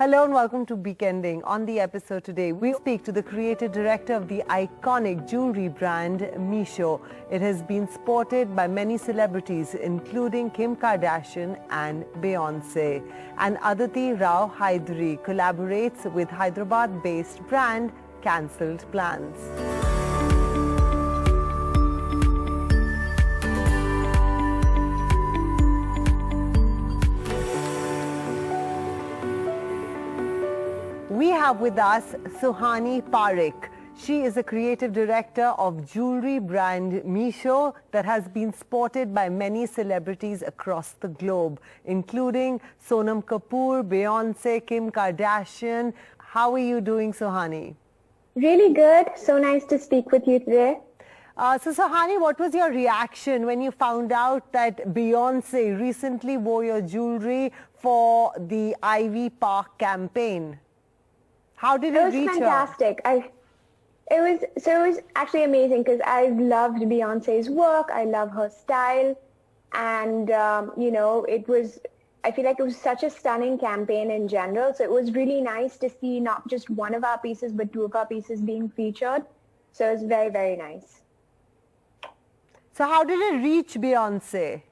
Hello and welcome to Weekending. On the episode today, we speak to the creative director of the iconic jewelry brand Misho. It has been sported by many celebrities, including Kim Kardashian and Beyonce. And Aditi Rao Hydari collaborates with Hyderabad-based brand Cancelled Plans. We have with us Suhani Parekh. She is a creative director of jewelry brand Misho that has been sported by many celebrities across the globe, including Sonam Kapoor, Beyonce, Kim Kardashian. How are you doing, Suhani? Really good. So nice to speak with you today. So Suhani, what was your reaction when you found out that Beyonce recently wore your jewelry for the Ivy Park campaign? How did it reach her? It was fantastic. It was actually amazing because I loved Beyonce's work. I love her style, and I feel like it was such a stunning campaign in general. So it was really nice to see not just one of our pieces, but two of our pieces being featured. So it was very, very nice. So how did it reach Beyonce?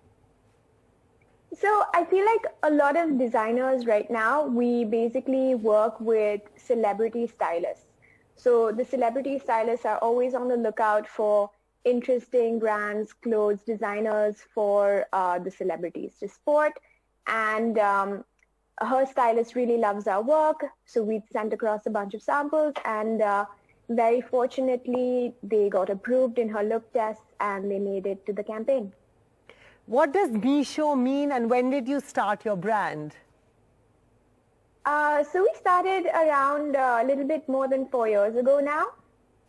So I feel like a lot of designers right now, we basically work with celebrity stylists. So the celebrity stylists are always on the lookout for interesting brands, clothes, designers for the celebrities to sport. And her stylist really loves our work. So we sent across a bunch of samples, and very fortunately, they got approved in her look tests and they made it to the campaign. What does Misho mean, and when did you start your brand? So we started around a little bit more than 4 years ago now.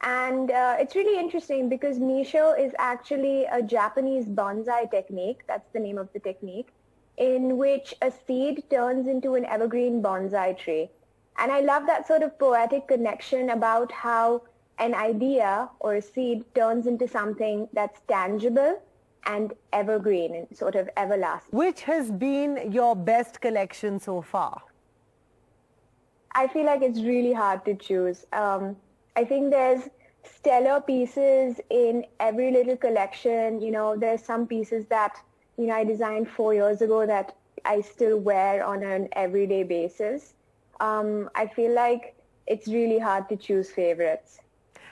And it's really interesting because Misho is actually a Japanese bonsai technique, that's the name of the technique, in which a seed turns into an evergreen bonsai tree. And I love that sort of poetic connection about how an idea or a seed turns into something that's tangible and evergreen and sort of everlasting. Which has been your best collection so far? I feel like it's really hard to choose. I think there's stellar pieces in every little collection. You know, there's some pieces that, I designed 4 years ago that I still wear on an everyday basis. I feel like it's really hard to choose favorites.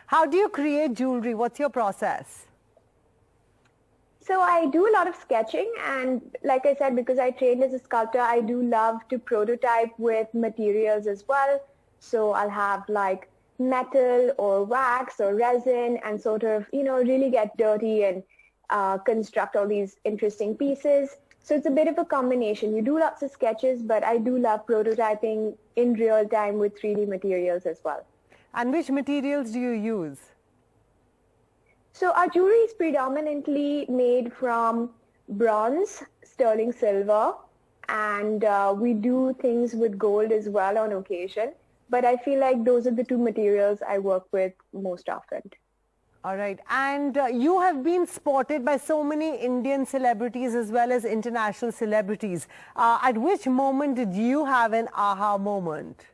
How do you create jewelry? What's your process? So I do a lot of sketching, and like I said, because I trained as a sculptor, I do love to prototype with materials as well. So I'll have like metal or wax or resin and sort of, really get dirty and construct all these interesting pieces. So it's a bit of a combination. You do lots of sketches, but I do love prototyping in real time with 3D materials as well. And which materials do you use? So our jewelry is predominantly made from bronze, sterling silver, and we do things with gold as well on occasion. But I feel like those are the two materials I work with most often. All right. And you have been spotted by so many Indian celebrities as well as international celebrities. At which moment did you have an aha moment?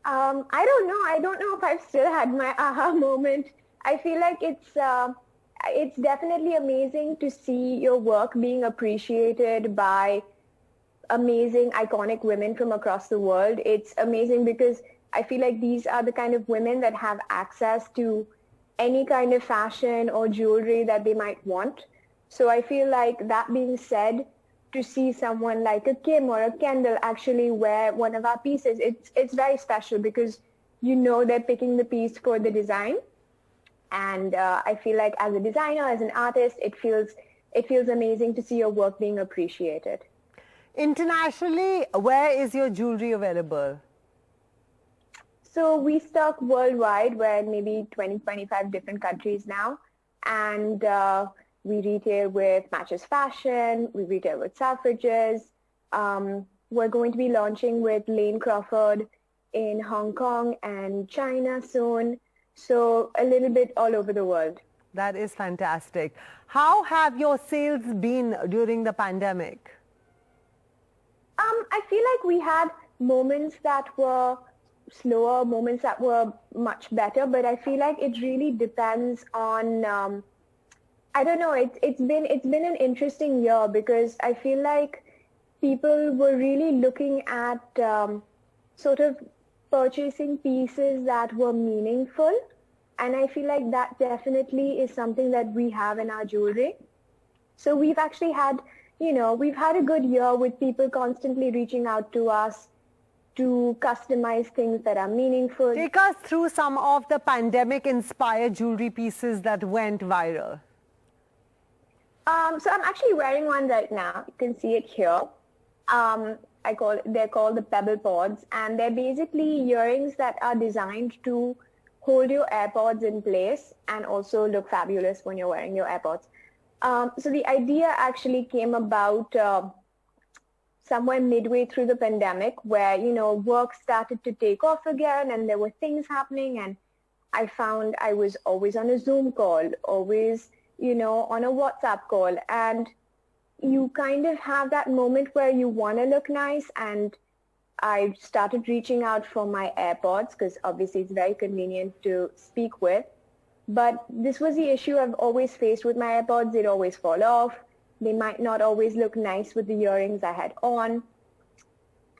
I don't know. I don't know if I've still had my aha moment. I feel like it's definitely amazing to see your work being appreciated by amazing, iconic women from across the world. It's amazing because I feel like these are the kind of women that have access to any kind of fashion or jewelry that they might want. So I feel like, that being said, to see someone like a Kim or a Kendall actually wear one of our pieces, it's very special because they're picking the piece for the design. And I feel like as a designer, as an artist, it feels amazing to see your work being appreciated. Internationally, where is your jewelry available? So we stock worldwide. We're in maybe 20, 25 different countries now. And we retail with Matches Fashion. We retail with Selfridges. We're going to be launching with Lane Crawford in Hong Kong and China soon. So a little bit all over the world. That is fantastic. How have your sales been during the pandemic? I feel like we had moments that were slower, moments that were much better, but I feel like it really depends on, I don't know, it's been an interesting year because I feel like people were really looking at sort of purchasing pieces that were meaningful. And I feel like that definitely is something that we have in our jewelry. So we've actually had, we've had a good year with people constantly reaching out to us to customize things that are meaningful. Take us through some of the pandemic-inspired jewelry pieces that went viral. So I'm actually wearing one right now. You can see it here. They're called the Pebble Pods, and they're basically earrings that are designed to hold your AirPods in place and also look fabulous when you're wearing your AirPods. So the idea actually came about somewhere midway through the pandemic where, work started to take off again and there were things happening, and I found I was always on a Zoom call, always, on a WhatsApp call, and you kind of have that moment where you want to look nice, and I started reaching out for my AirPods because obviously it's very convenient to speak with. But this was the issue I've always faced with my AirPods. They'd always fall off. They might not always look nice with the earrings I had on.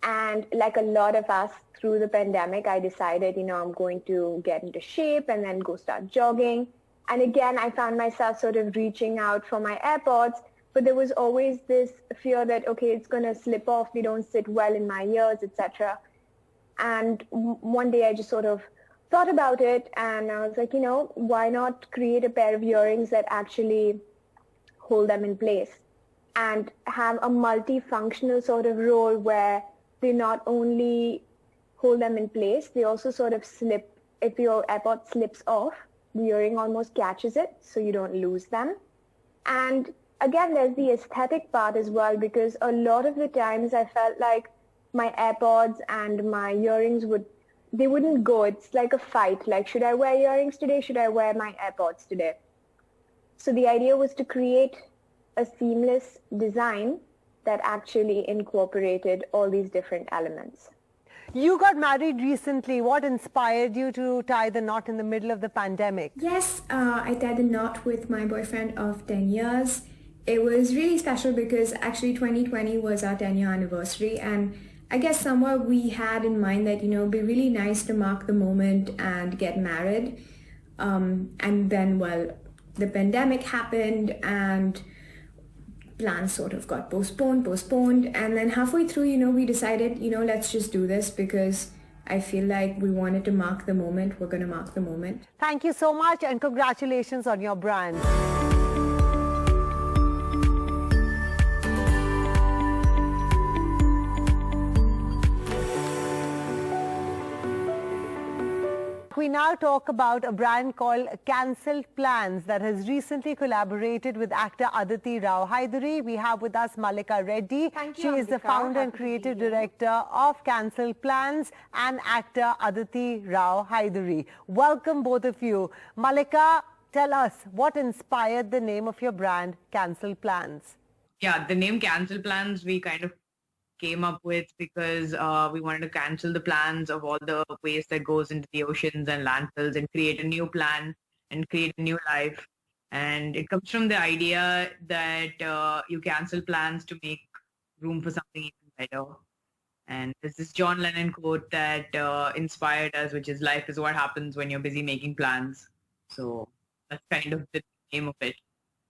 And like a lot of us through the pandemic, I decided, I'm going to get into shape and then go start jogging. And again, I found myself sort of reaching out for my AirPods, but there was always this fear that, okay, it's going to slip off. They don't sit well in my ears, etc. And one day I just sort of thought about it and I was like, why not create a pair of earrings that actually hold them in place and have a multifunctional sort of role where they not only hold them in place, they also sort of slip. If your AirPod slips off, the earring almost catches it so you don't lose them. And again, there's the aesthetic part as well, because a lot of the times I felt like my AirPods and my earrings they wouldn't go. It's like a fight. Like, should I wear earrings today? Should I wear my AirPods today? So the idea was to create a seamless design that actually incorporated all these different elements. You got married recently. What inspired you to tie the knot in the middle of the pandemic? Yes, I tied the knot with my boyfriend of 10 years. It was really special because actually 2020 was our 10-year anniversary, and I guess somewhere we had in mind that, it'd be really nice to mark the moment and get married. And then, the pandemic happened and plans sort of got postponed. And then halfway through, we decided, let's just do this because I feel like we wanted to mark the moment. We're going to mark the moment. Thank you so much and congratulations on your brand. We now talk about a brand called Cancelled Plans that has recently collaborated with actor Aditi Rao Hydari. We have with us Malika Reddy. Thank you, She is the Ambika. founder and creative director of Cancelled Plans, and actor Aditi Rao Hydari. Welcome both of you. Malika, tell us what inspired the name of your brand, Cancelled Plans. Yeah, the name Cancel Plans we kind of came up with because we wanted to cancel the plans of all the waste that goes into the oceans and landfills and create a new plan and create a new life. And it comes from the idea that you cancel plans to make room for something even better. And there's this John Lennon quote that inspired us, which is life is what happens when you're busy making plans. So that's kind of the name of it.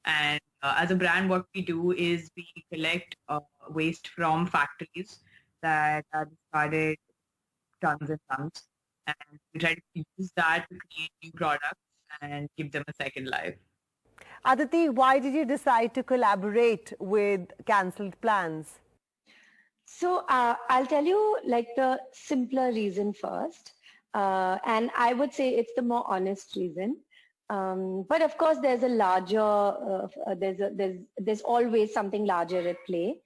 And as a brand, what we do is we collect waste from factories that are discarded tons and tons. And we try to use that to create new products and give them a second life. Aditi, why did you decide to collaborate with Cancelled Plans? So I'll tell you the simpler reason first. And I would say it's the more honest reason. But of course, there's a larger, there's always something larger at play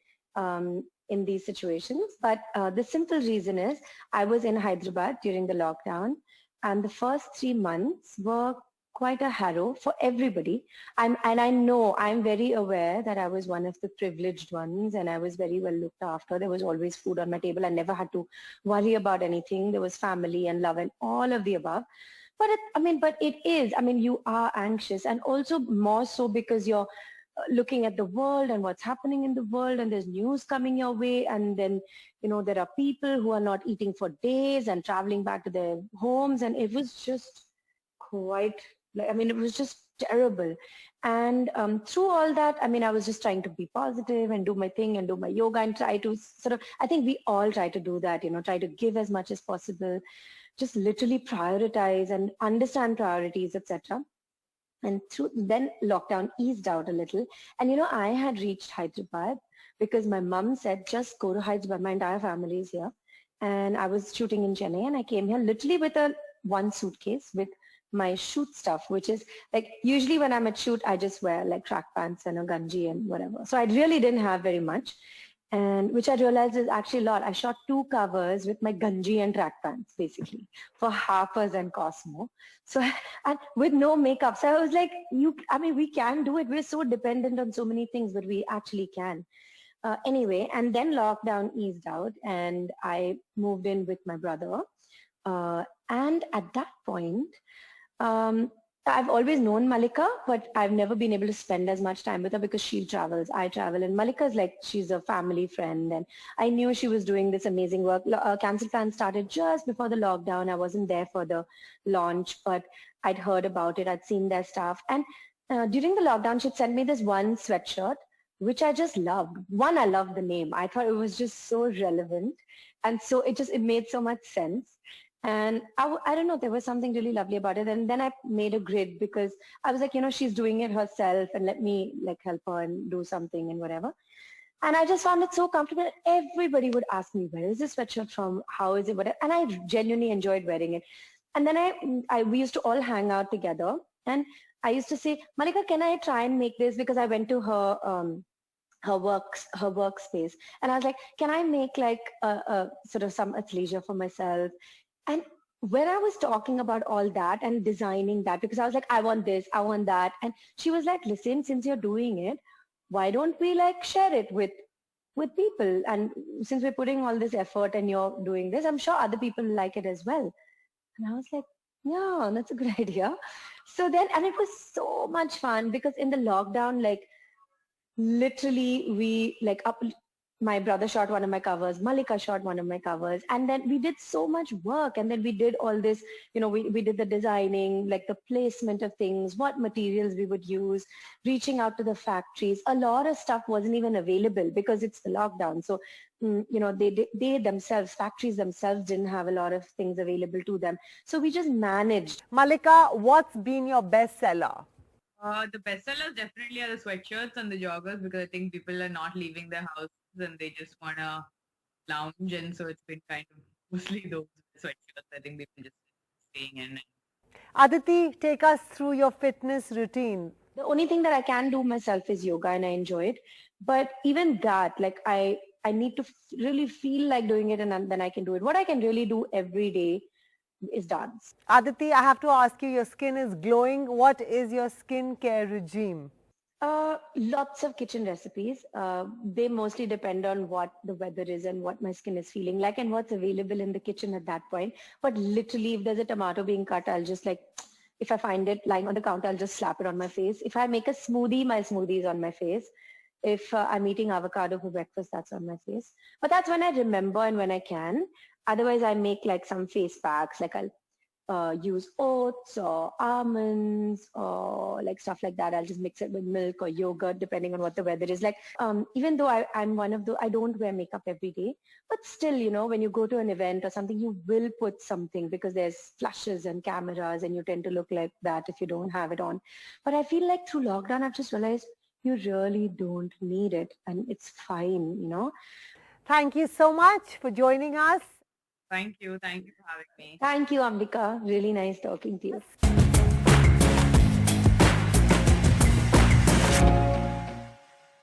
in these situations. But the simple reason is I was in Hyderabad during the lockdown, and the first 3 months were quite a harrow for everybody. And I know, I'm very aware that I was one of the privileged ones and I was very well looked after. There was always food on my table. I never had to worry about anything. There was family and love and all of the above. But it is, you are anxious, and also more so because you're looking at the world and what's happening in the world, and there's news coming your way, and then, there are people who are not eating for days and traveling back to their homes, and it was just quite, it was just terrible. And through all that, I was just trying to be positive and do my thing and do my yoga and try to I think we all try to do that, try to give as much as possible, just literally prioritize and understand priorities, etc. And then lockdown eased out a little. And, I had reached Hyderabad because my mum said, just go to Hyderabad. My entire family is here. And I was shooting in Chennai, and I came here literally with one suitcase with my shoot stuff, which is like, usually when I'm at shoot, I just wear like track pants and a ganji and whatever. So I really didn't have very much. And which I realized is actually a lot. I shot 2 covers with my ganji and track pants, basically, for Harper's and Cosmo. So, and with no makeup. So I was like, we can do it. We're so dependent on so many things, but we actually can. Anyway, and then lockdown eased out and I moved in with my brother. And at that point, I've always known Malika, but I've never been able to spend as much time with her because she travels, I travel, and Malika's like, she's a family friend, and I knew she was doing this amazing work. Cancel Plan started just before the lockdown. I wasn't there for the launch, but I'd heard about it. I'd seen their stuff. And during the lockdown, she'd sent me this one sweatshirt, which I just loved. One, I loved the name. I thought it was just so relevant. And so it made so much sense. And I don't know, there was something really lovely about it. And then I made a grid because I was like, she's doing it herself and let me like help her and do something and whatever. And I just found it so comfortable. Everybody would ask me, where is this sweatshirt from? How is it? Whatever. And I genuinely enjoyed wearing it. And then we used to all hang out together. And I used to say, Malika, can I try and make this? Because I went to her workspace. And I was like, can I make like a sort of some athleisure for myself? And when I was talking about all that and designing that, because I was like, I want this, I want that. And she was like, listen, since you're doing it, why don't we like share it with people? And since we're putting all this effort and you're doing this, I'm sure other people like it as well. And I was like, yeah, that's a good idea. So then, and it was so much fun because in the lockdown, like literally we like my brother shot one of my covers, Malika shot one of my covers, and then we did so much work, and then we did all this, we did the designing, like the placement of things, what materials we would use, reaching out to the factories. A lot of stuff wasn't even available because it's the lockdown. So, they themselves, factories themselves didn't have a lot of things available to them. So we just managed. Malika, what's been your bestseller? The bestsellers definitely are the sweatshirts and the joggers because I think people are not leaving their house and they just want to lounge, and so it's been kind of mostly those sweatshirts. I think people just staying in. Aditi, take us through your fitness routine. The only thing that I can do myself is yoga, and I enjoy it. But even that, like I need to really feel like doing it, and then I can do it. What I can really do every day is dance. Aditi, I have to ask you, your skin is glowing. What is your skincare regime? Lots of kitchen recipes. They mostly depend on what the weather is and what my skin is feeling like and what's available in the kitchen at that point. But literally, if there's a tomato being cut, I'll just like, if I find it lying on the counter, I'll just slap it on my face. If I make a smoothie, my smoothie is on my face. If I'm eating avocado for breakfast, that's on my face. But that's when I remember and when I can. Otherwise, I make like some face packs, like I'll use oats or almonds or like stuff like that. I'll just mix it with milk or yogurt depending on what the weather is like. Even though I'm one of the, I don't wear makeup every day, but still, when you go to an event or something, you will put something because there's flashes and cameras and you tend to look like that if you don't have it on. But I feel like through lockdown, I've just realized you really don't need it and it's fine, Thank you so much for joining us. Thank you for having me. Thank you, Ambika. Really nice talking to you.